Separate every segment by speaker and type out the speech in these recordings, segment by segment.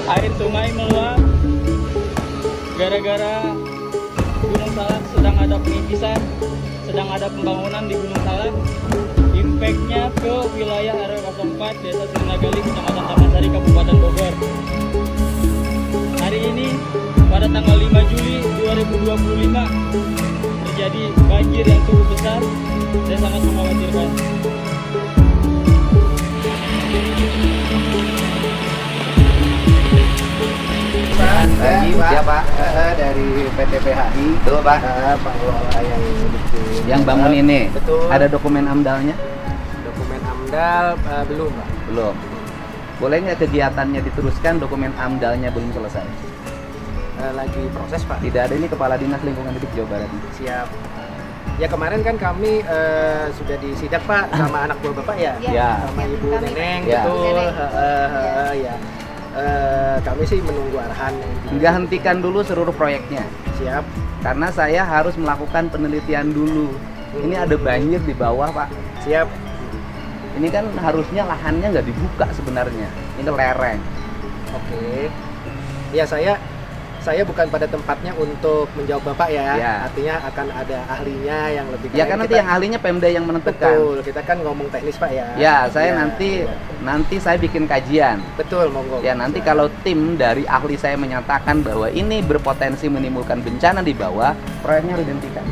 Speaker 1: air sungai meluap gara-gara Gunung Salak sedang ada penipisan, sedang ada pembangunan di Gunung Salak. Impactnya ke wilayah RW 04 Desa Sirinagali, Kecamatan Taman Sari, Kabupaten Bogor. Hari ini pada tanggal 5 Juli 2025 terjadi banjir yang cukup besar dan sangat mengkhawatirkan.
Speaker 2: Lagi siapa? Dari PT PHI.
Speaker 3: Betul, Pak.
Speaker 2: Pak Lola yang bikin.
Speaker 3: Yang bangun ini.
Speaker 2: Betul.
Speaker 3: Ada dokumen AMDAL-nya?
Speaker 2: Dokumen AMDAL belum, Pak.
Speaker 3: Belum. Boleh nggak kegiatannya diteruskan, dokumen AMDAL-nya belum selesai?
Speaker 2: Lagi proses, Pak.
Speaker 3: Tidak ada, ini Kepala Dinas Lingkungan Hidup Jawa Barat.
Speaker 2: Siap. Ya kemarin kan kami sudah disidak, Pak, sama anak buah Bapak ya.
Speaker 3: Ya.
Speaker 2: Sama Ibu
Speaker 4: Kami.
Speaker 2: Neneng,
Speaker 3: Ya.
Speaker 2: betul.
Speaker 4: Neneng.
Speaker 2: Ya. Kami sih menunggu arahan.
Speaker 3: Nggak hentikan dulu seluruh proyeknya.
Speaker 2: Siap.
Speaker 3: Karena saya harus melakukan penelitian dulu. Ini ada banjir di bawah, Pak.
Speaker 2: Siap.
Speaker 3: Ini kan harusnya lahannya nggak dibuka sebenarnya. Ini lereng.
Speaker 2: Oke. Ya saya bukan pada tempatnya untuk menjawab Bapak ya.
Speaker 3: Ya.
Speaker 2: Artinya akan ada ahlinya yang lebih
Speaker 3: Ya kan nanti yang ahlinya Pemda yang menentukan.
Speaker 2: Betul, kita kan ngomong teknis, Pak ya.
Speaker 3: Ya, saya
Speaker 2: Ya,
Speaker 3: nanti saya bikin kajian.
Speaker 2: betul, monggo.
Speaker 3: Ya, nanti kalau tim dari ahli saya menyatakan bahwa ini berpotensi menimbulkan bencana di bawah, proyeknya harus dihentikan.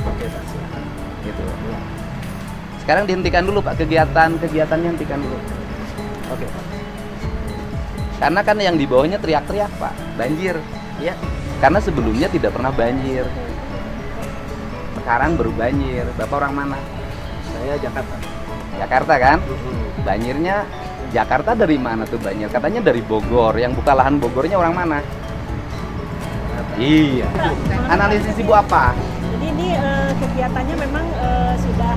Speaker 2: Oke, Pak. Silakan.
Speaker 3: Gitu.
Speaker 2: Ya.
Speaker 3: Sekarang dihentikan dulu, Pak, kegiatannya hentikan dulu.
Speaker 2: Oke, Pak.
Speaker 3: Karena kan yang di bawahnya teriak-teriak, Pak, banjir.
Speaker 2: Ya.
Speaker 3: Karena sebelumnya tidak pernah banjir. Sekarang baru banjir. Bapak orang mana?
Speaker 2: Saya Jakarta.
Speaker 3: Jakarta kan? Banjirnya Jakarta dari mana tuh banjir? Katanya dari Bogor. Yang buka lahan Bogornya orang mana? Iya. Analisis Ibu apa?
Speaker 4: Jadi ini kegiatannya memang sudah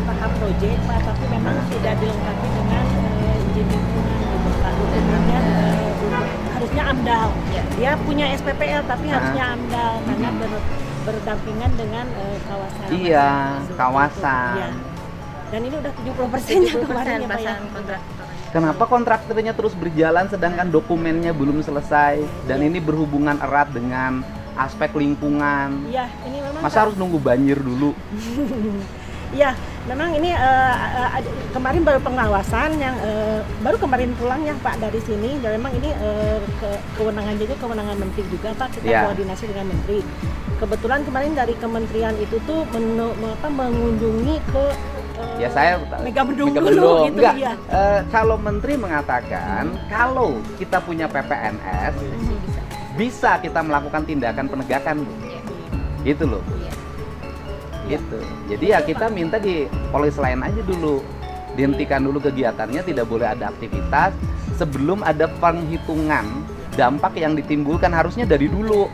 Speaker 4: tahap proyek, Pak, tapi memang tidak dilengkapi dengan izin lingkungan gitu, Pak. Dokumennya harusnya AMDAL. Dia punya SPPL tapi harusnya AMDAL karena berdampingan dengan kawasan.
Speaker 3: Iya,
Speaker 4: tersebut.
Speaker 3: kawasan.
Speaker 4: Iya. Dan ini udah 70% ya kemarin ya, Pak ya.
Speaker 3: Kenapa kontraktornya terus berjalan sedangkan dokumennya belum selesai dan ini berhubungan erat dengan aspek lingkungan?
Speaker 4: Iya, ini memang
Speaker 3: Masa harus nunggu banjir dulu?
Speaker 4: Iya, memang ini kemarin baru pengawasan yang baru kemarin pulang ya Pak dari sini. Dan memang ini kewenangan juga kewenangan menteri juga Pak. Kita
Speaker 3: Ya.
Speaker 4: koordinasi dengan menteri. Kebetulan kemarin dari kementerian itu tuh mengunjungi ke
Speaker 3: Ya saya
Speaker 4: Megabendung
Speaker 3: Megabendung.
Speaker 4: dulu gitu
Speaker 3: Enggak,
Speaker 4: ya.
Speaker 3: kalau menteri mengatakan kalau kita punya PPNS bisa kita melakukan tindakan penegakan, Bu. Gitu loh. Gitu. Jadi ya kita minta di polis lain aja dulu. Dihentikan dulu kegiatannya, tidak boleh ada aktivitas sebelum ada penghitungan dampak yang ditimbulkan, harusnya dari dulu.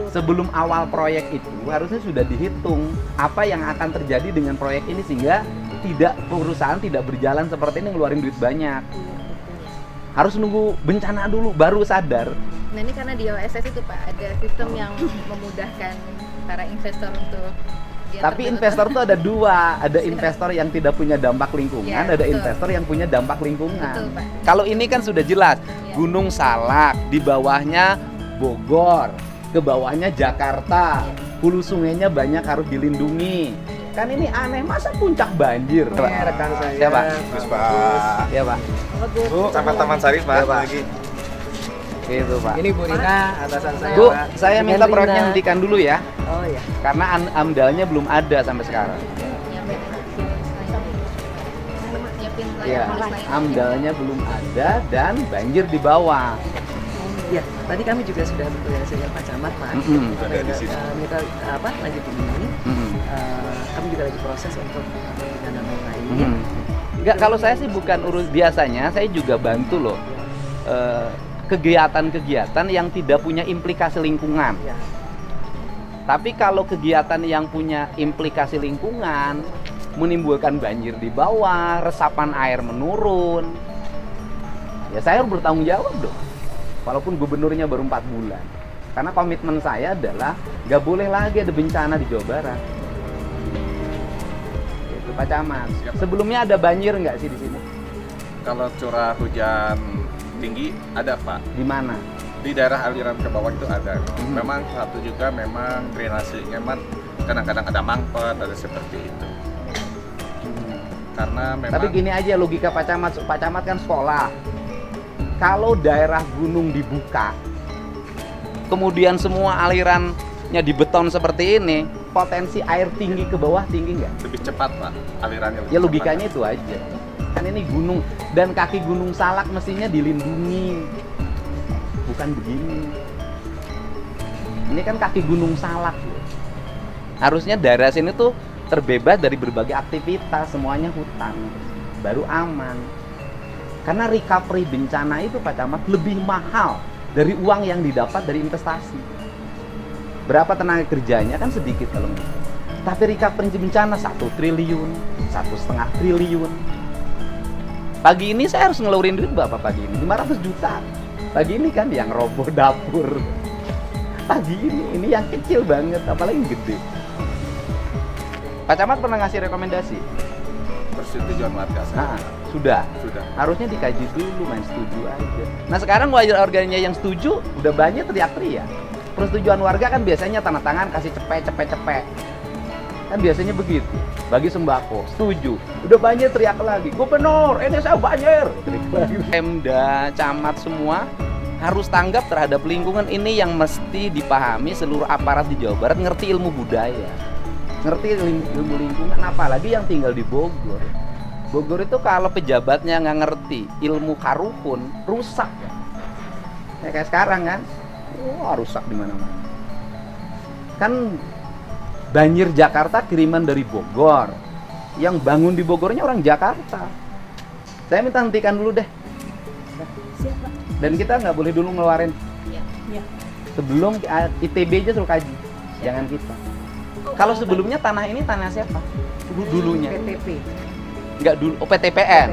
Speaker 3: Sebelum awal proyek itu harusnya sudah dihitung apa yang akan terjadi dengan proyek ini sehingga perusahaan tidak berjalan seperti ini ngeluarin duit banyak. Harus nunggu bencana dulu baru sadar.
Speaker 5: Nah ini karena di OSS itu Pak ada sistem yang memudahkan para investor untuk
Speaker 3: Tapi investor tuh ada dua, ada investor yang tidak punya dampak lingkungan,
Speaker 5: Ya,
Speaker 3: ada
Speaker 5: betul.
Speaker 3: investor yang punya dampak lingkungan.
Speaker 5: Betul, Pak.
Speaker 3: Kalau ini kan sudah jelas,
Speaker 5: Ya.
Speaker 3: Gunung Salak, di bawahnya Bogor, ke bawahnya Jakarta, hulu sungainya banyak harus dilindungi. Kan ini aneh, masa puncak banjir?
Speaker 2: Ini rekan saya.
Speaker 3: Siapa?
Speaker 6: Gus Pak.
Speaker 3: Ya Pak,
Speaker 6: Bu, sama Taman Sari Pak.
Speaker 3: Ya, Pak.
Speaker 6: Lagi.
Speaker 3: gitu Pak.
Speaker 2: Ini Bu Rina, atasan saya,
Speaker 3: Bu,
Speaker 2: Pak.
Speaker 3: saya minta
Speaker 2: Dengan
Speaker 3: proyeknya
Speaker 2: Rina.
Speaker 3: hentikan dulu ya,
Speaker 2: Oh iya.
Speaker 3: karena AMDAL-nya belum ada sampai sekarang.
Speaker 5: nyiapin
Speaker 3: Ya,
Speaker 5: layanan
Speaker 3: AMDAL-nya belum ada dan banjir di bawah.
Speaker 7: Ya, tadi kami juga sudah berkoordinasi dengan Pak Camat, Pak.
Speaker 3: Mm-mm.
Speaker 6: Ada di sini.
Speaker 7: Kita lanjutin ini.
Speaker 3: Mm-mm.
Speaker 7: Kami juga lagi proses untuk dana lainnya.
Speaker 3: Hmm. Enggak, kalau saya sih bukan urus, biasanya saya juga bantu loh kegiatan-kegiatan yang tidak punya implikasi lingkungan.
Speaker 7: Ya.
Speaker 3: Tapi kalau kegiatan yang punya implikasi lingkungan menimbulkan banjir di bawah, resapan air menurun, ya saya harus bertanggung jawab dong. Walaupun gubernurnya baru 4 bulan. Karena komitmen saya adalah nggak boleh lagi ada bencana di Jawa Barat. Itu Pak Camat.
Speaker 6: Siap.
Speaker 3: Sebelumnya ada banjir nggak sih di sini?
Speaker 6: Kalau curah hujan tinggi ada Pak.
Speaker 3: Di mana?
Speaker 6: Di daerah aliran ke bawah itu ada. Memang satu juga memang drainasenya kadang-kadang ada mampet, ada seperti itu. Karena memang
Speaker 3: Tapi gini aja logika Pak Camat kan sekolah. Kalau daerah gunung dibuka, kemudian semua alirannya dibeton seperti ini, potensi air tinggi ke bawah tinggi nggak?
Speaker 6: lebih cepat Pak alirannya.
Speaker 3: Ya logikanya itu aja. Kan ini gunung dan kaki Gunung Salak mestinya dilindungi. Bukan begini. Ini kan kaki Gunung Salak. Harusnya daerah sini tuh terbebas dari berbagai aktivitas, semuanya hutan. Baru aman. Karena recovery bencana itu Pak Camat lebih mahal dari uang yang didapat dari investasi. Berapa tenaga kerjanya kan sedikit kalau gitu. Tapi recovery bencana 1 triliun, 1,5 triliun. Pagi ini saya harus ngeluarin duit berapa pagi ini? 500 juta. Pagi ini kan yang roboh dapur. Pagi ini yang kecil banget, apalagi yang gede. Pak Camat pernah ngasih rekomendasi?
Speaker 6: Persetujuan warga
Speaker 3: Nah,
Speaker 6: saya.
Speaker 3: sudah.
Speaker 6: Sudah.
Speaker 3: Harusnya dikaji dulu, main setuju aja. Nah sekarang warganya yang setuju udah banyak teriak-teriak. Persetujuan warga kan biasanya tanda tangan kasih cepet. Kan biasanya begitu. Bagi sembako, setuju. Udah banyak teriak lagi. Gubernur, ini saya banjir. Pemda, camat semua harus tanggap terhadap lingkungan ini yang mesti dipahami seluruh aparat di Jawa Barat, ngerti ilmu budaya. Ngerti ilmu lingkungan, apalagi yang tinggal di Bogor. Bogor itu kalau pejabatnya nggak ngerti ilmu karuhun, rusak ya kayak sekarang kan. Wah, rusak di mana-mana. Kan banjir Jakarta kiriman dari Bogor. Yang bangun di Bogornya orang Jakarta. Saya minta hentikan dulu deh.
Speaker 4: Siapa?
Speaker 3: Dan kita nggak boleh dulu ngeluarin.
Speaker 4: Ya.
Speaker 3: Sebelum ITB aja suruh kaji. Jangan kita. Kalau sebelumnya tanah ini tanah siapa? Dulunya.
Speaker 7: PTP.
Speaker 3: Nggak dulu, PTPN.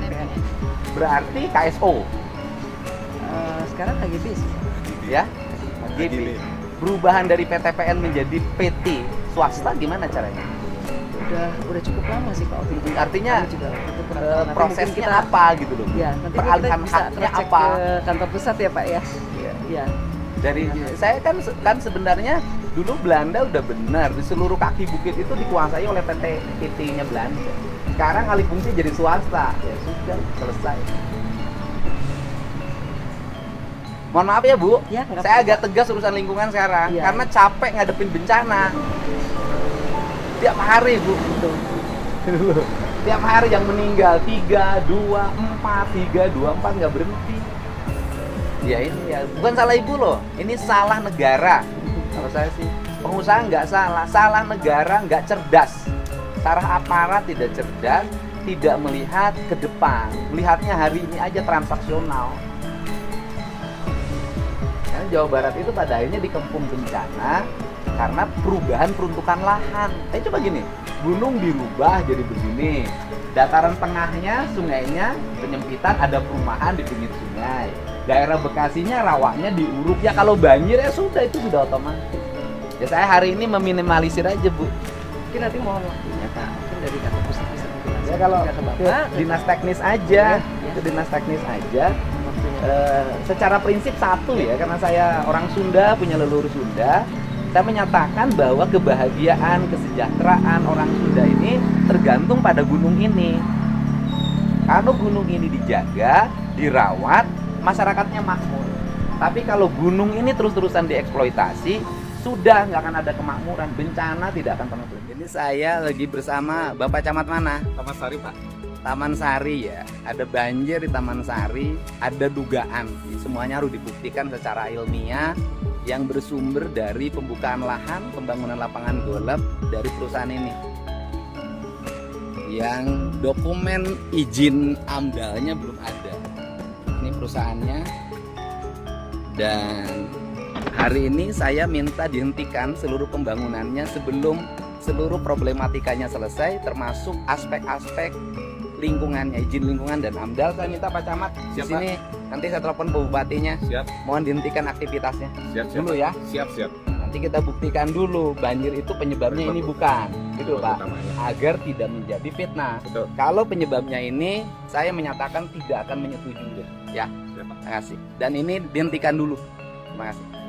Speaker 3: Berarti KSO.
Speaker 7: Sekarang KGB sih.
Speaker 3: Ya. GB. Perubahan dari PTPN menjadi PT swasta gimana caranya?
Speaker 7: Udah cukup lama sih Pak.
Speaker 3: Artinya
Speaker 7: Kami juga itu pernah- nanti
Speaker 3: prosesnya
Speaker 7: mungkin kita-
Speaker 3: apa gitu loh?
Speaker 7: Ya, nanti
Speaker 3: Peralihan
Speaker 7: kita bisa
Speaker 3: haknya
Speaker 7: cek
Speaker 3: apa?
Speaker 7: ke kantor pusat ya Pak ya.
Speaker 3: Iya.
Speaker 7: Iya.
Speaker 3: Dari saya kan sebenarnya dulu Belanda udah benar di seluruh kaki bukit itu dikuasai oleh PT-nya Belanda. Sekarang alih fungsi jadi swasta. Ya sudah, selesai. Mohon maaf ya Bu,
Speaker 7: Ya, nggak
Speaker 3: saya
Speaker 7: apa-apa.
Speaker 3: agak tegas urusan lingkungan sekarang
Speaker 7: Iya.
Speaker 3: karena capek ngadepin bencana. Tiap hari Bu, tiap hari yang meninggal 3, 2, 4, 3, 2, 4 nggak berhenti. Ya ini ya, bukan salah ibu loh, ini salah negara. Kalau saya sih, pengusaha nggak salah, salah negara nggak cerdas. Sarah aparat tidak cerdas, tidak melihat ke depan, melihatnya hari ini aja transaksional. Karena Jawa Barat itu pada akhirnya dikepung bencana karena perubahan peruntukan lahan. Coba gini, gunung dirubah jadi begini, dataran tengahnya, sungainya penyempitan, ada perumahan di pinggir sungai. Daerah Bekasinya rawaknya diuruk, ya kalau banjir ya sudah, itu sudah otomatis. Ya saya hari ini meminimalisir aja Bu.
Speaker 7: Mungkin nanti mohon waktunya Pak. Mungkin dari kantor pusat bisa menjelaskan
Speaker 3: Ya kalau
Speaker 7: juga ke
Speaker 3: ke
Speaker 7: Bapak.
Speaker 3: dinas teknis aja,
Speaker 7: Ya.
Speaker 3: ke dinas teknis aja.
Speaker 7: Waktunya.
Speaker 3: Secara prinsip satu ya, karena saya orang Sunda, punya leluhur Sunda, saya menyatakan bahwa kebahagiaan, kesejahteraan orang Sunda ini tergantung pada gunung ini. Kalau gunung ini dijaga, dirawat, masyarakatnya makmur. Tapi kalau gunung ini terus-terusan dieksploitasi, sudah nggak akan ada kemakmuran, bencana tidak akan pernah turun. Ini saya lagi bersama Bapak Camat mana?
Speaker 6: Taman Sari Pak.
Speaker 3: Taman Sari ya, ada banjir di Taman Sari, ada dugaan. Semuanya harus dibuktikan secara ilmiah yang bersumber dari pembukaan lahan, pembangunan lapangan golf dari perusahaan ini. Yang dokumen izin AMDAL-nya belum ada. Ini perusahaannya. Dan hari ini saya minta dihentikan seluruh pembangunannya sebelum seluruh problematikanya selesai, termasuk aspek-aspek lingkungannya, izin lingkungan dan AMDAL. Saya minta Pak Camat di
Speaker 6: Siap,
Speaker 3: sini. Nanti saya telepon ke bupatinya.
Speaker 6: Siap.
Speaker 3: Mohon dihentikan aktivitasnya
Speaker 6: Siap.
Speaker 3: dulu ya.
Speaker 6: Siap.
Speaker 3: Nanti kita buktikan dulu banjir itu penyebabnya ini bukan, gitu Pak.
Speaker 6: Utamanya.
Speaker 3: Agar tidak menjadi fitnah.
Speaker 6: Betul.
Speaker 3: Kalau penyebabnya ini, saya menyatakan tidak akan menyetujui. Ya.
Speaker 6: Siap, Pak.
Speaker 3: Terima kasih. Dan ini dihentikan dulu. Terima kasih.